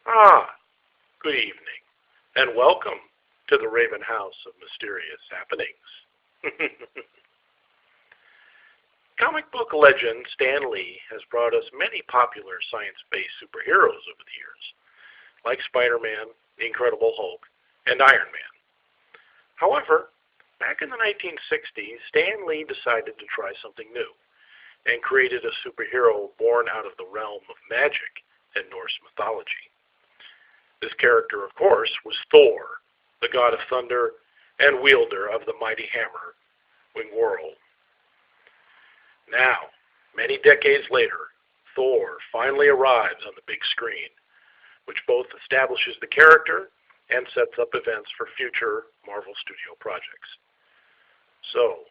Ah, good evening, and welcome to the Raven House of Mysterious Happenings. Comic book legend Stan Lee has brought us many popular science-based superheroes over the years, like Spider-Man, the Incredible Hulk, and Iron Man. However, back in the 1960s, Stan Lee decided to try something new and created a superhero born out of the realm of magic and Norse mythology. This character, of course, was Thor, the god of thunder and wielder of the mighty hammer, Wingworld. Now, many decades later, Thor finally arrives on the big screen, which both establishes the character and sets up events for future Marvel Studio projects. So,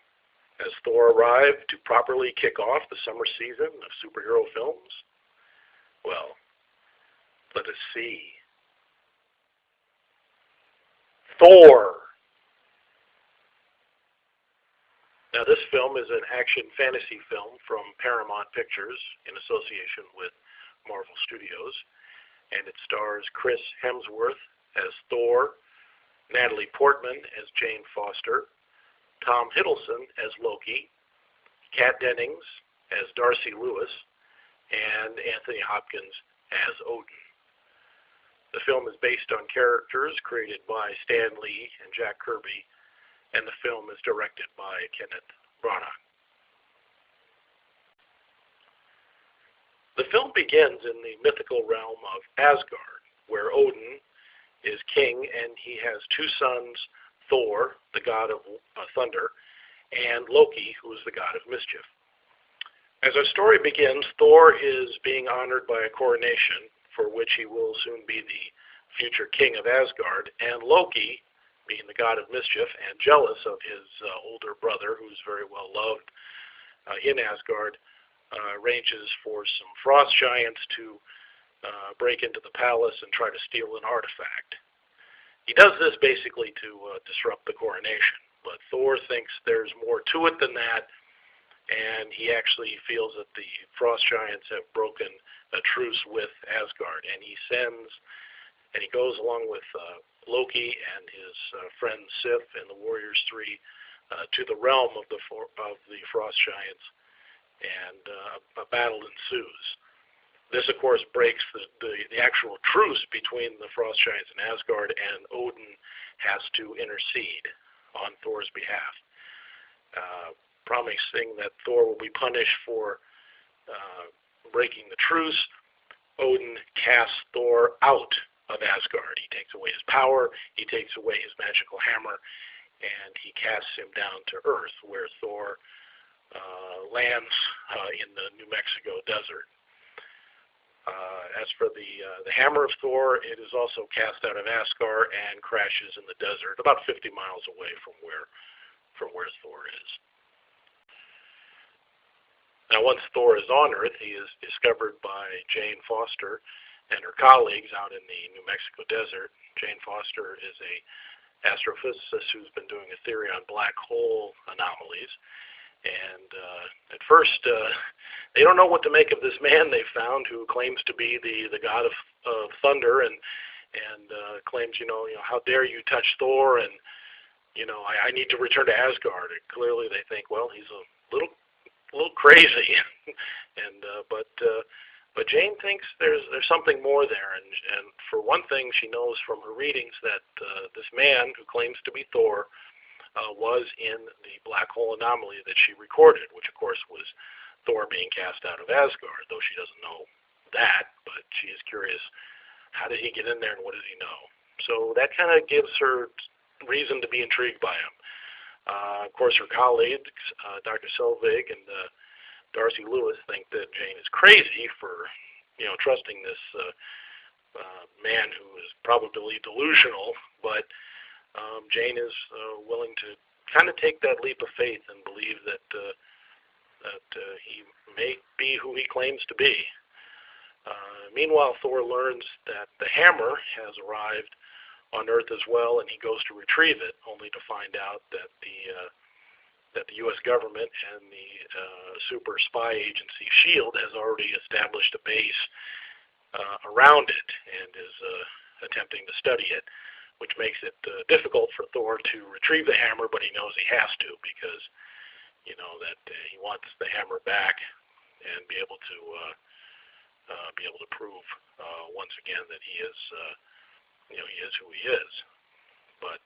has Thor arrived to properly kick off the summer season of superhero films? Well, let us see. Thor! Now, this film is an action fantasy film from Paramount Pictures in association with Marvel Studios, and it stars Chris Hemsworth as Thor, Natalie Portman as Jane Foster, Tom Hiddleston as Loki, Kat Dennings as Darcy Lewis, and Anthony Hopkins as Odin. The film is based on characters created by Stan Lee and Jack Kirby, and the film is directed by Kenneth Branagh. The film begins in the mythical realm of Asgard, where Odin is king and he has two sons, Thor, the god of thunder, and Loki, who is the god of mischief. As our story begins, Thor is being honored by a coronation, for which he will soon be the future king of Asgard, and Loki, being the god of mischief and jealous of his older brother, who's very well loved in Asgard, arranges for some frost giants to break into the palace and try to steal an artifact. He does this basically to disrupt the coronation, but Thor thinks there's more to it than that, and he actually feels that the frost giants have broken a truce with Asgard, and he goes along with Loki and his friend Sif and the Warriors Three to the realm of the frost giants, and a battle ensues. This, of course, breaks the actual truce between the frost giants and Asgard, and Odin has to intercede on Thor's behalf, promising that Thor will be punished for breaking the truce. Odin casts Thor out of Asgard. He takes away his power, he takes away his magical hammer, and he casts him down to Earth, where Thor lands in the New Mexico desert. As for the hammer of Thor, it is also cast out of Asgard and crashes in the desert, about 50 miles away from where Thor is. Now, once Thor is on Earth, he is discovered by Jane Foster and her colleagues out in the New Mexico desert. Jane Foster is a astrophysicist who's been doing a theory on black hole anomalies. And at first, they don't know what to make of this man they found who claims to be the god of thunder and claims, how dare you touch Thor, and, I need to return to Asgard. And clearly they think, well, he's a little crazy. But Jane thinks there's something more there, and for one thing, she knows from her readings that this man who claims to be Thor was in the black hole anomaly that she recorded, which of course was Thor being cast out of Asgard, though she doesn't know that, but she is curious, how did he get in there and what does he know? So that kind of gives her reason to be intrigued by him. Of course, her colleagues, Dr. Selvig and Darcy Lewis, think that Jane is crazy for, trusting this man who is probably delusional, but Jane is willing to kind of take that leap of faith and believe that he may be who he claims to be. Meanwhile, Thor learns that the hammer has arrived on Earth as well, and he goes to retrieve it, only to find out that the U.S. government and the super spy agency SHIELD has already established a base around it and is attempting to study it, which makes it difficult for Thor to retrieve the hammer, but he knows he has to because, that he wants the hammer back and be able to prove once again that he is, he is who he is. But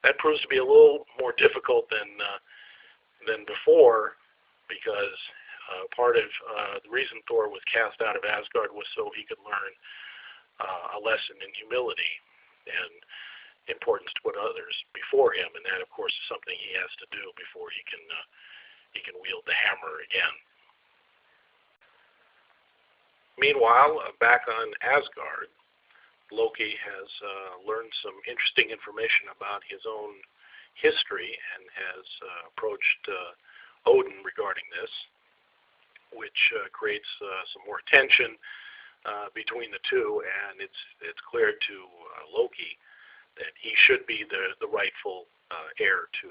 that proves to be a little more difficult than before, because part of the reason Thor was cast out of Asgard was so he could learn a lesson in humility and importance to put others before him, and that, of course, is something he has to do before he can wield the hammer again. Meanwhile, back on Asgard, Loki has learned some interesting information about his own history and has approached Odin regarding this, which creates some more tension between the two, and it's clear to Loki that he should be the rightful heir to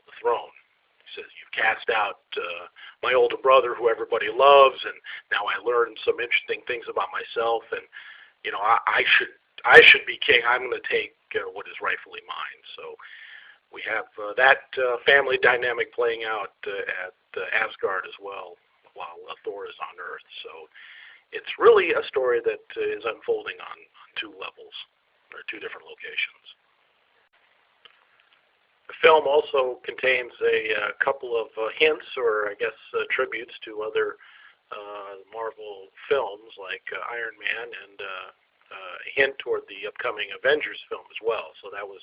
the throne. He says, "You've cast out my older brother, who everybody loves, and now I learned some interesting things about myself, and I should be king. I'm going to take what is rightfully mine." So we have that family dynamic playing out at Asgard as well, while Thor is on Earth. So it's really a story that is unfolding on two levels, or two different locations. The film also contains a couple of hints, or I guess tributes to other Marvel films like Iron Man, and a hint toward the upcoming Avengers film as well. So that was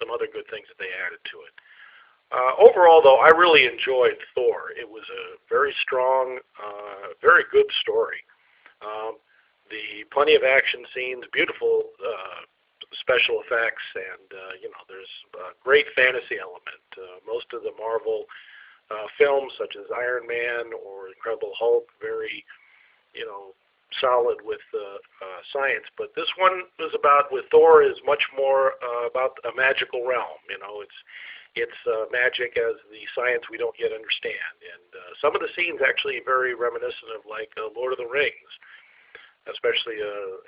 some other good things that they added to it. Overall, though, I really enjoyed Thor. It was a very strong, very good story. The plenty of action scenes, beautiful special effects, and there's a great fantasy element. Most of the Marvel films, such as Iron Man or Incredible Hulk, very solid with science, but this one was with Thor is much more about a magical realm. It's magic as the science we don't yet understand, and some of the scenes actually very reminiscent of like Lord of the Rings, especially a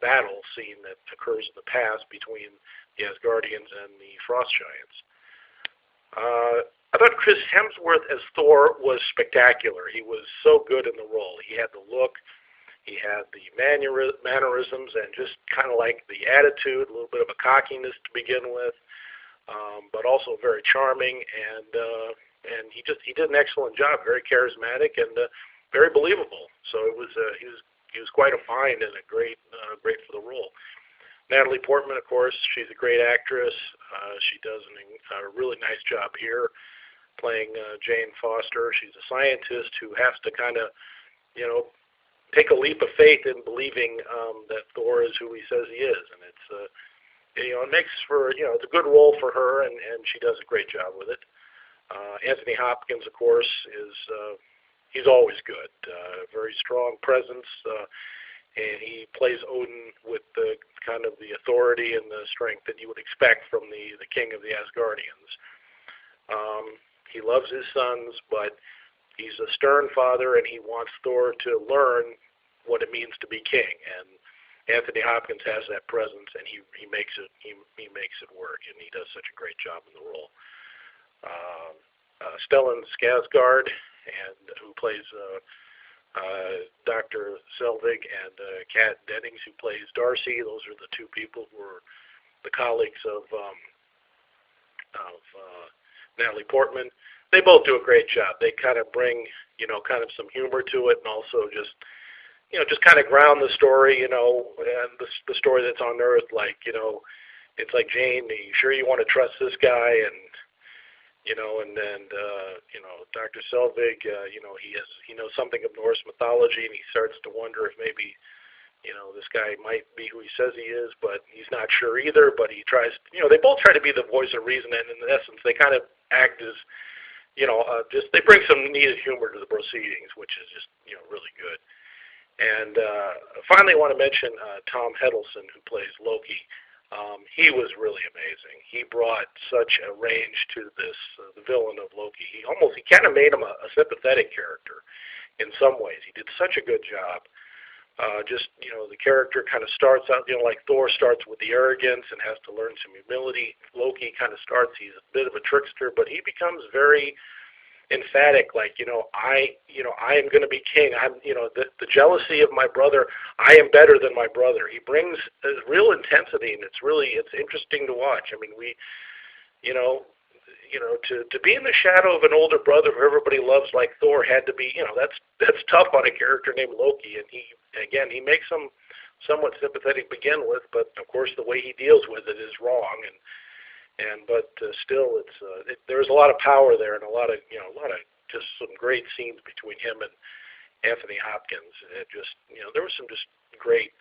battle scene that occurs in the past between the Asgardians and the Frost Giants. I thought Chris Hemsworth as Thor was spectacular. He was so good in the role. He had the look, he had the mannerisms, and just kind of like the attitude, a little bit of a cockiness to begin with, but also very charming, and he did an excellent job. Very charismatic and very believable. So he was quite a find and a great for the role. Natalie Portman, of course, she's a great actress. She does a really nice job here, playing Jane Foster. She's a scientist who has to kind of, take a leap of faith in believing that Thor is who he says he is, and it's it makes for it's a good role for her, and she does a great job with it. Anthony Hopkins, of course, he's always good. Very strong presence, and he plays Odin with the kind of the authority and the strength that you would expect from the king of the Asgardians. He loves his sons, but he's a stern father, and he wants Thor to learn what it means to be king. And Anthony Hopkins has that presence, and he makes it work, and he does such a great job in the role. Stellan Skarsgård, who plays Dr. Selvig, and Kat Dennings, who plays Darcy. Those are the two people who are the colleagues of Natalie Portman. They both do a great job. They kind of bring, kind of some humor to it, and also just kind of ground the story, and the story that's on Earth. Like, it's like, Jane, are you sure you want to trust this guy? And and then Dr. Selvig, he knows something of Norse mythology, and he starts to wonder if maybe this guy might be who he says he is, but he's not sure either. But he tries, they both try to be the voice of reason, and in essence, they kind of act as they bring some needed humor to the proceedings, which is just really good. And finally, I want to mention Tom Hiddleston, who plays Loki. He was really amazing. He brought such a range to this, the villain of Loki. He kind of made him a sympathetic character in some ways. He did such a good job Just, the character kind of starts out, like Thor starts with the arrogance and has to learn some humility. Loki kind of starts, he's a bit of a trickster, but he becomes very emphatic, like, I am going to be king. The jealousy of my brother, I am better than my brother. He brings a real intensity, and it's interesting to watch. I mean, to be in the shadow of an older brother who everybody loves like Thor had to be, that's tough on a character named Loki, and he makes him somewhat sympathetic to begin with, but of course the way he deals with it is wrong, but still there's a lot of power there, and a lot of just some great scenes between him and Anthony Hopkins. It just, there was some just great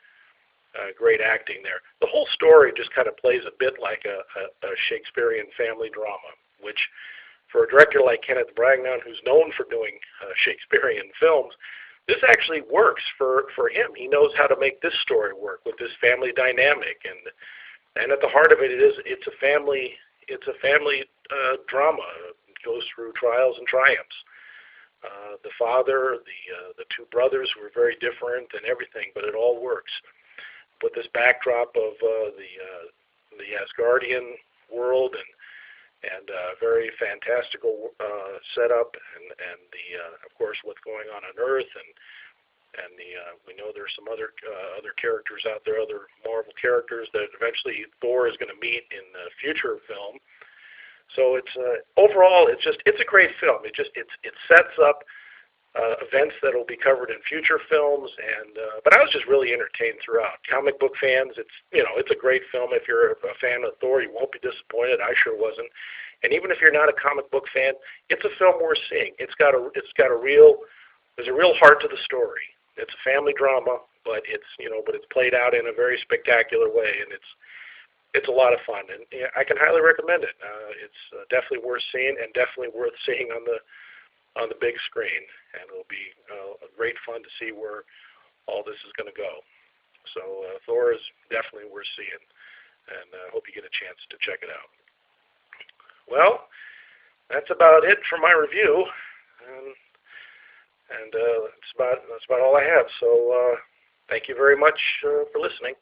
acting there. The whole story just kind of plays a bit like a Shakespearean family drama, which for a director like Kenneth Branagh, who's known for doing Shakespearean films, this actually works for him. He knows how to make this story work with this family dynamic, and at the heart of it's a family drama. It goes through trials and triumphs. The father, the two brothers were very different and everything, but it all works. With this backdrop of the Asgardian world and very fantastical setup, and of course what's going on Earth, and we know there's some other characters out there, other Marvel characters that eventually Thor is going to meet in the future film. So it's overall it's a great film. It sets up events that will be covered in future films, but I was just really entertained throughout. Comic book fans, it's a great film. If you're a fan of Thor, you won't be disappointed. I sure wasn't. And even if you're not a comic book fan, it's a film worth seeing. There's a real heart to the story. It's a family drama, but it's played out in a very spectacular way, and it's a lot of fun, and I can highly recommend it. It's definitely worth seeing, and definitely worth seeing on the big screen, and it'll be a great fun to see where all this is going to go. So Thor is definitely worth seeing, and I hope you get a chance to check it out. Well, that's about it for my review, and that's about all I have. So thank you very much for listening.